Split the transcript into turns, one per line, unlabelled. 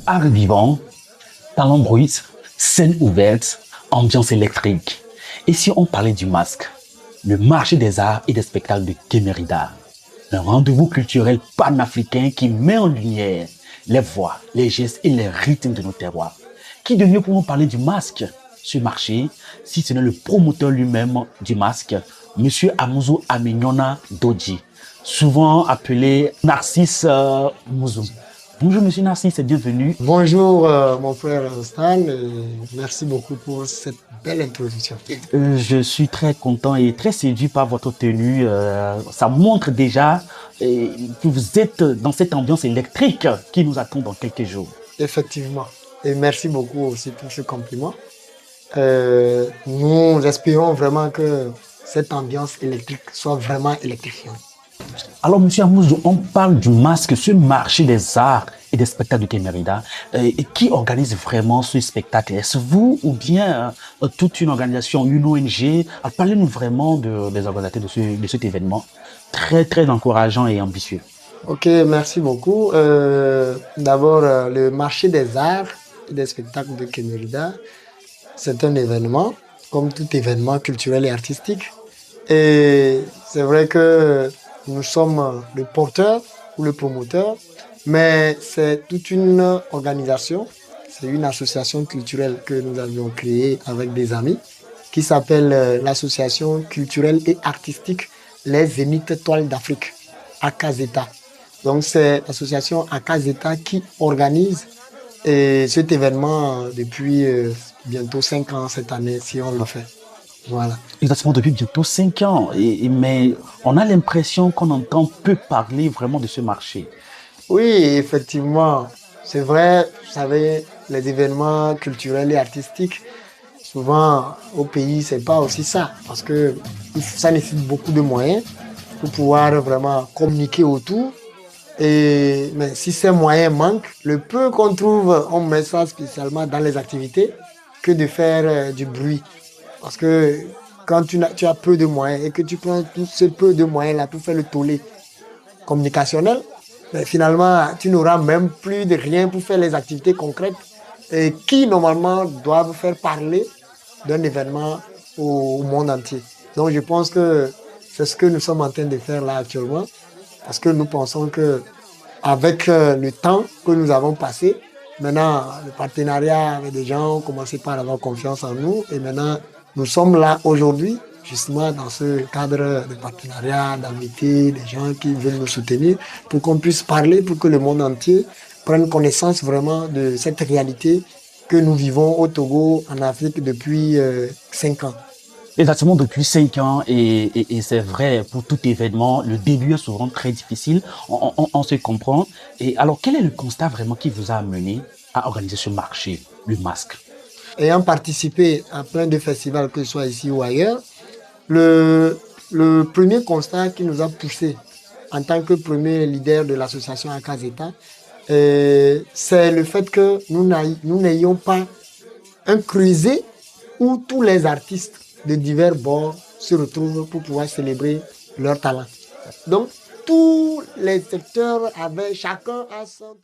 Art vivant, talent brut, scène ouverte, ambiance électrique. Et si on parlait du masque, le marché des arts et des spectacles de Kémérida, un rendez-vous culturel panafricain qui met en lumière les voix, les gestes et les rythmes de nos terroirs. Qui de mieux pour nous parler du masque, ce marché, si ce n'est le promoteur lui-même du masque, Monsieur Amouzou Aminona Dodji, souvent appelé Narcisse Mouzou. Bonjour Monsieur Narcisse et bienvenue.
Bonjour mon frère Stan, et merci beaucoup pour cette belle introduction.
Je suis très content et très séduit par votre tenue. Ça montre déjà que vous êtes dans cette ambiance électrique qui nous attend dans quelques jours.
Effectivement, et merci beaucoup aussi pour ce compliment. Nous espérons vraiment que cette ambiance électrique soit vraiment électrifiante.
Alors, Monsieur Amouzou, on parle du masque, ce marché des arts et des spectacles de Kémérida. Et qui organise vraiment ce spectacle? Est-ce vous ou bien toute une organisation, une ONG? Parlez-nous vraiment des organisateurs de cet événement très, très encourageant et ambitieux.
Ok, merci beaucoup. D'abord, le marché des arts et des spectacles de Kémérida, c'est un événement, comme tout événement culturel et artistique. Et c'est vrai que nous sommes le porteur ou le promoteur, mais c'est toute une organisation, c'est une association culturelle que nous avions créée avec des amis qui s'appelle l'association culturelle et artistique Les Zénith Toiles d'Afrique, AKZETA. Donc c'est l'association AKZETA qui organise cet événement depuis bientôt 5 ans cette année, si on le fait. Voilà.
Exactement, depuis bientôt 5 ans. Mais on a l'impression qu'on entend peu parler vraiment de ce marché.
Oui, effectivement, c'est vrai, vous savez, les événements culturels et artistiques, souvent au pays, c'est pas aussi ça, parce que ça nécessite beaucoup de moyens pour pouvoir vraiment communiquer autour. Mais si ces moyens manquent, le peu qu'on trouve, on met ça spécialement dans les activités que de faire du bruit. Parce que quand tu as peu de moyens et que tu prends tout ce peu de moyens-là pour faire le tollé communicationnel, mais finalement, tu n'auras même plus de rien pour faire les activités concrètes et qui, normalement, doivent faire parler d'un événement au monde entier. Donc, je pense que c'est ce que nous sommes en train de faire là actuellement parce que nous pensons que avec le temps que nous avons passé, maintenant, le partenariat avec des gens ont commencé par avoir confiance en nous et maintenant, nous sommes là aujourd'hui, justement dans ce cadre de partenariat, d'amitié, des gens qui veulent nous soutenir pour qu'on puisse parler, pour que le monde entier prenne connaissance vraiment de cette réalité que nous vivons au Togo, en Afrique, depuis 5 ans.
Exactement, depuis 5 ans, et c'est vrai, pour tout événement, le début est souvent très difficile, on se comprend. Et alors, quel est le constat vraiment qui vous a amené à organiser ce marché, le masque?
Ayant participé à plein de festivals, que ce soit ici ou ailleurs, le premier constat qui nous a poussé en tant que premier leader de l'association AKZETA, c'est le fait que nous n'ayons pas un creuset où tous les artistes de divers bords se retrouvent pour pouvoir célébrer leur talent. Donc, tous les secteurs avaient chacun à son...